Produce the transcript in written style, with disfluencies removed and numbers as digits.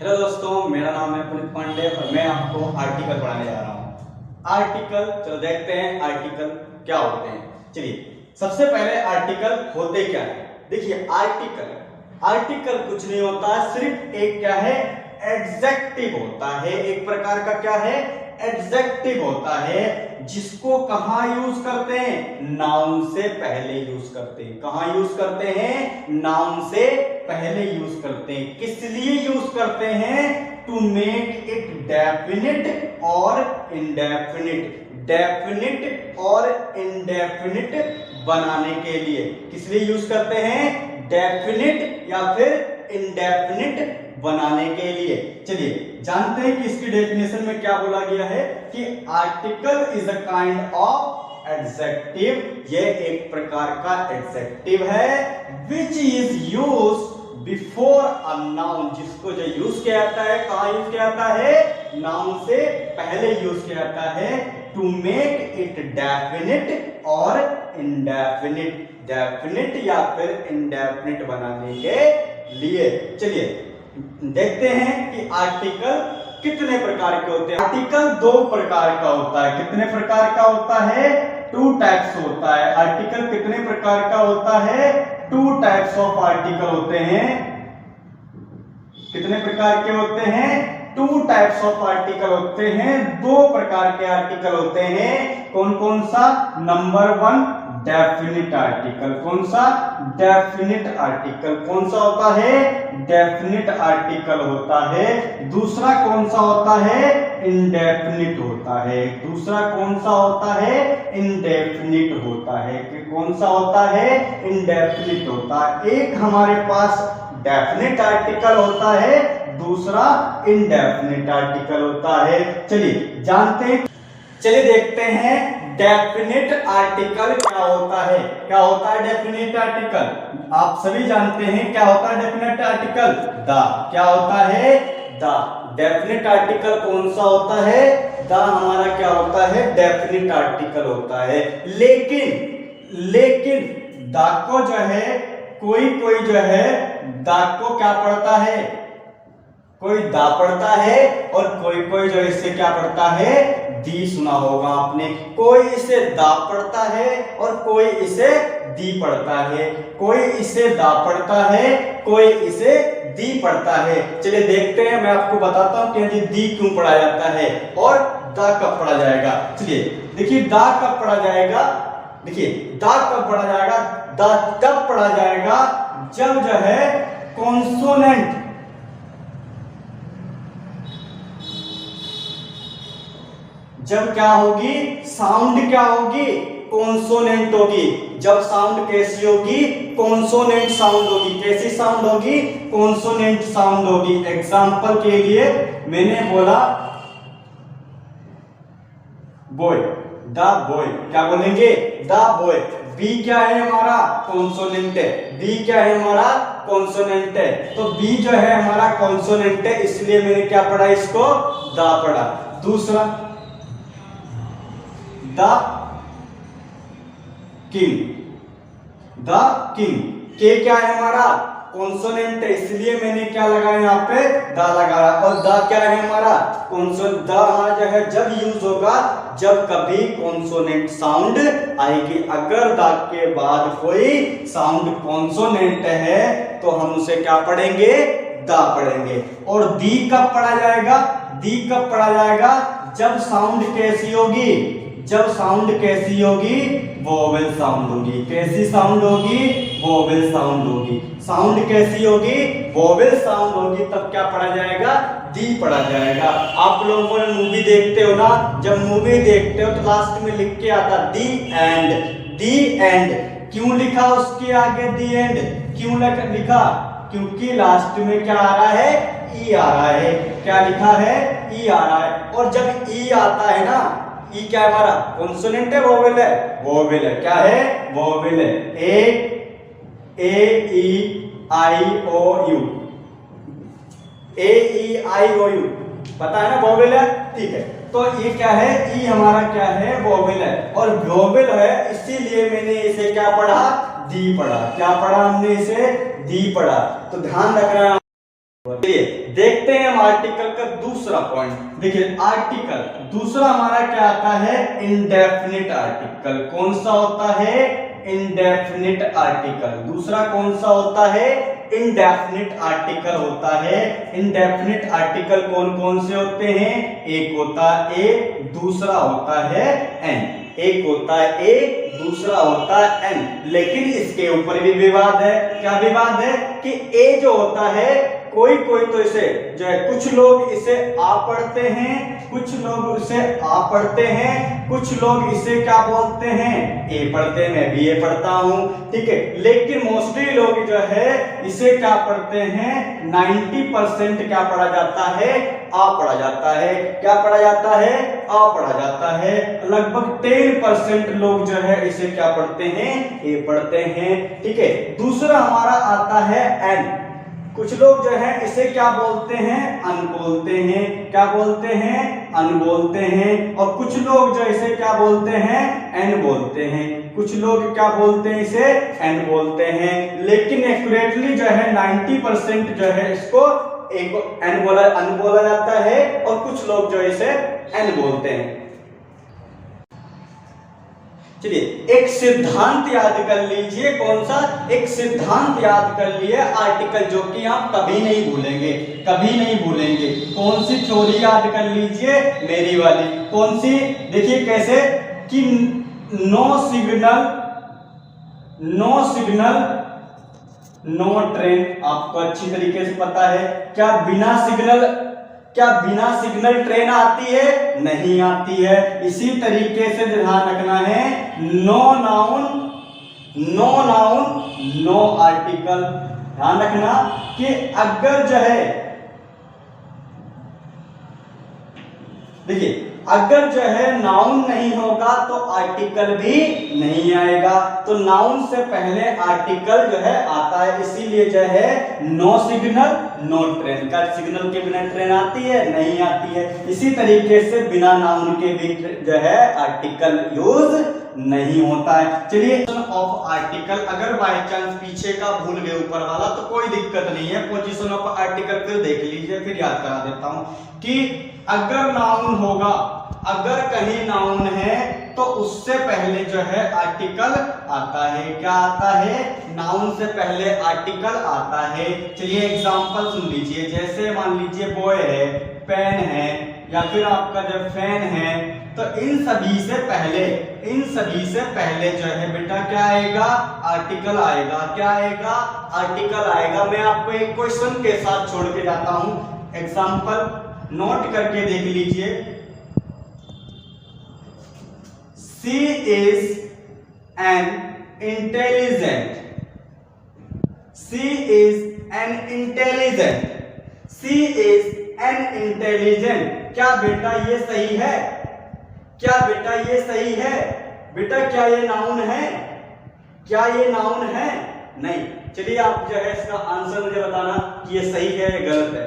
Hello दोस्तों, मेरा नाम है पुनीत पांडे और मैं आपको आर्टिकल पढ़ाने जा रहा हूँ। आर्टिकल, चलो देखते हैं आर्टिकल क्या होते हैं। चलिए, सबसे पहले आर्टिकल होते क्या है। देखिए, आर्टिकल कुछ नहीं होता, सिर्फ एक क्या है, एडजेक्टिव होता है। एक प्रकार का क्या है, एडजेक्टिव होता है, जिसको कहां यूज करते हैं, नाउन से पहले यूज करते हैं। कहां यूज करते हैं, नाउन से पहले यूज करते हैं। किस लिए यूज करते हैं, टू मेक इट डेफिनिट और इंडेफिनिट। डेफिनिट और इंडेफिनिट बनाने के लिए किस लिए यूज करते हैं, डेफिनिट या फिर इंडेफिनिट बनाने के लिए। चलिए जानते हैं कि इसकी डेफिनेशन में क्या बोला गया है कि article is a kind of adjective. ये एक प्रकार का एडजेक्टिव है which is use before a noun, जिसको जो यूज किया जाता है, कहां यूज किया जाता है, नाउन से पहले यूज किया जाता है, टू मेक इट डेफिनिट और इंडेफिनिट। डेफिनिट या फिर इंडेफिनिट बनाने के लिए। चलिए देखते हैं कि आर्टिकल कितने प्रकार के होते हैं। आर्टिकल दो प्रकार का होता है। कितने प्रकार का होता है, टू टाइप्स होता है। आर्टिकल कितने प्रकार का होता है, टू टाइप्स ऑफ आर्टिकल होते हैं। कितने प्रकार के होते हैं, टू टाइप्स ऑफ आर्टिकल होते हैं। दो प्रकार के आर्टिकल होते हैं। कौन कौन सा, नंबर वन डेफिनिट आर्टिकल। कौन सा, डेफिनिट आर्टिकल। कौन सा होता है, डेफिनिट आर्टिकल होता है। दूसरा कौन सा होता है, इंडेफिनिट होता है। दूसरा कौन सा होता है, इंडेफिनिट होता है। कि कौन सा होता है, इंडेफिनिट होता है। एक हमारे पास डेफिनिट आर्टिकल होता है, दूसरा इंडेफिनिट आर्टिकल होता है। चलिए जानते हैं, चलिए देखते हैं डेफिनिट आर्टिकल क्या होता है। क्या होता है डेफिनिट आर्टिकल, आप सभी जानते हैं क्या होता है डेफिनिट आर्टिकल, द। क्या होता है, द। डेफिनिट आर्टिकल कौन सा होता है, द हमारा क्या होता है, डेफिनिट आर्टिकल होता है। लेकिन द को जो है, कोई जो है द को क्या पढ़ता है, कोई दा पढ़ता है, और कोई जो इससे क्या पढ़ता है, दी। सुना होगा आपने, कोई इसे दा पढ़ता है और कोई इसे दी पढ़ता है। कोई इसे दा पढ़ता है, कोई इसे दी पढ़ता है। चलिए देखते हैं, मैं आपको बताता हूं कि दी क्यों पढ़ा जाता है और दा कब पढ़ा जाएगा। चलिए देखिए, दा कब पढ़ा जाएगा, देखिए दा कब पढ़ा जाएगा, दा तब पढ़ा जाएगा जब जो है कॉन्सोनेंट, जब क्या होगी, साउंड क्या होगी, कॉन्सोनेंट होगी। जब साउंड कैसी होगी, कॉन्सोनेंट साउंड होगी। कैसी साउंड होगी, कॉन्सोनेंट साउंड होगी। एग्जांपल के लिए मैंने बोला बॉय, द बॉय, क्या बोलेंगे, द बॉय। बी क्या है हमारा, कॉन्सोनेंट है। बी क्या है हमारा, कॉन्सोनेंट है। तो बी जो है हमारा कॉन्सोनेंट है, इसलिए मैंने क्या पढ़ा, इसको द पढ़ा। दूसरा द किंग, द किंग। के क्या है हमारा, कॉन्सोनेंट है, इसलिए मैंने क्या लगाया, यहाँ पे द लगाया। और द क्या है हमारा, कॉन्सोनेंट। द हमारा जो है जब यूज होगा जब कभी कॉन्सोनेंट साउंड आएगी। अगर द के बाद कोई साउंड कॉन्सोनेंट है तो हम उसे क्या पढ़ेंगे, द पढ़ेंगे। और दी कब पढ़ा जाएगा, दी कब पढ़ा जाएगा, जब साउंड कैसी होगी, जब साउंड कैसी होगी, वोवेल साउंड होगी। कैसी साउंड होगी, वोवेल साउंड होगी। साउंड कैसी होगी, वोवेल साउंड होगी, तब क्या पढ़ा जाएगा, दी पढ़ा जाएगा। आप लोगों ने मूवी देखते हो ना, जब मूवी देखते हो तो लास्ट में लिख के आता दी एंड। दी एंड क्यों लिखा उसके आगे दी एंड, क्यों लिखा, क्योंकि लास्ट में क्या आ रहा है, ई आ रहा है। क्या लिखा है, ई आ रहा है। और जब ई आता है ना, ई क्या है हमारा, कॉन्सोनेंट है, वोवेल है, वोवेल है। क्या है, वोवेल है। ए ई आई ओ you, A E I O you, पता है ना, वोवेल है, ठीक है। तो ये क्या है, ई हमारा क्या है, वोवेल है। और वोवेल है इसीलिए मैंने इसे क्या पढ़ा, दी पढ़ा। क्या पढ़ा हमने इसे, दी पढ़ा। तो ध्यान रखना चलिए देखते हैं हम आर्टिकल का दूसरा पॉइंट। देखिए आर्टिकल दूसरा हमारा क्या आता है, इंडेफिनिट आर्टिकल। कौन सा होता है, इंडेफिनिट आर्टिकल। दूसरा कौन सा होता है, इंडेफिनिट आर्टिकल होता है। इंडेफिनिट आर्टिकल कौन कौन से होते हैं, एक होता है ए, दूसरा होता है एन। एक होता है ए, दूसरा होता है एन। लेकिन इसके ऊपर भी विवाद है। क्या विवाद है कि ए जो होता है, कोई कोई तो इसे जो है, कुछ लोग इसे आ पढ़ते हैं, कुछ लोग इसे आ पढ़ते हैं, कुछ लोग इसे क्या बोलते हैं, ए पढ़ते हैं। मैं भी ए पढ़ता हूं, ठीक है। लेकिन मोस्टली लोग जो है इसे क्या पढ़ते हैं, 90% क्या पढ़ा जाता है, आ पढ़ा जाता है। क्या पढ़ा जाता है, आ पढ़ा जाता है। लगभग 10% लोग जो है इसे क्या पढ़ते हैं, ए पढ़ते हैं, ठीक है। दूसरा हमारा आता है एन। कुछ लोग जो है इसे क्या बोलते हैं, अन बोलते हैं। क्या बोलते हैं, अन बोलते हैं। और कुछ लोग जो इसे क्या बोलते हैं, एन बोलते हैं। कुछ लोग क्या बोलते हैं, इसे एन बोलते हैं। लेकिन एक्यूरेटली जो है 90% जो है इसको एक एन बोला, अन बोला जाता है। और कुछ लोग जो इसे एन बोलते हैं। चलिए एक सिद्धांत याद कर लीजिए। कौन सा, एक सिद्धांत याद कर लिए आर्टिकल, जो कि आप कभी नहीं भूलेंगे, कभी नहीं भूलेंगे। कौन सी थ्योरी याद कर लीजिए, मेरी वाली। कौन सी, देखिए कैसे कि नो सिग्नल नो ट्रेन। आपको अच्छी तरीके से पता है। क्या बिना सिग्नल ट्रेन आती है, नहीं आती है। इसी तरीके से ध्यान रखना है, नो नाउन नो आर्टिकल। ध्यान रखना कि अगर जो है, देखिए अगर जो है नाउन नहीं होगा तो आर्टिकल भी नहीं आएगा। तो नाउन से पहले आर्टिकल जो है आता है। इसीलिए जो है नो सिग्नल नो ट्रेन। का सिग्नल के बिना ट्रेन आती है, नहीं आती है। इसी तरीके से बिना नाउन के भी जो है आर्टिकल यूज नहीं होता है। चलिए ऑफ आर्टिकल, अगर बाय चांस पीछे का भूल गए ऊपर वाला तो कोई दिक्कत नहीं है। पोजीशन ऑफ आर्टिकल फिर देख लीजिए, फिर याद करा देता हूं कि अगर नाउन होगा, अगर कहीं नाउन है तो उससे पहले जो है आर्टिकल आता है। क्या आता है, नाउन से पहले आर्टिकल आता है। चलिए एग्जांपल सुन लीजिए। जैसे मान लीजिए बॉय है, पेन है, या फिर आपका जब फैन है, तो इन सभी से पहले जो है बेटा क्या आएगा, आर्टिकल आएगा। क्या आएगा, आर्टिकल आएगा। मैं आपको एक क्वेश्चन के साथ छोड़ के जाता हूं। एग्जांपल नोट करके देख लीजिए। She is an intelligent. She is an intelligent. She is an intelligent. क्या बेटा ये सही है, क्या बेटा ये सही है, बेटा क्या ये नाउन है, क्या ये नाउन है, नहीं। चलिए आप जो है इसका आंसर मुझे बताना कि ये सही है या गलत है।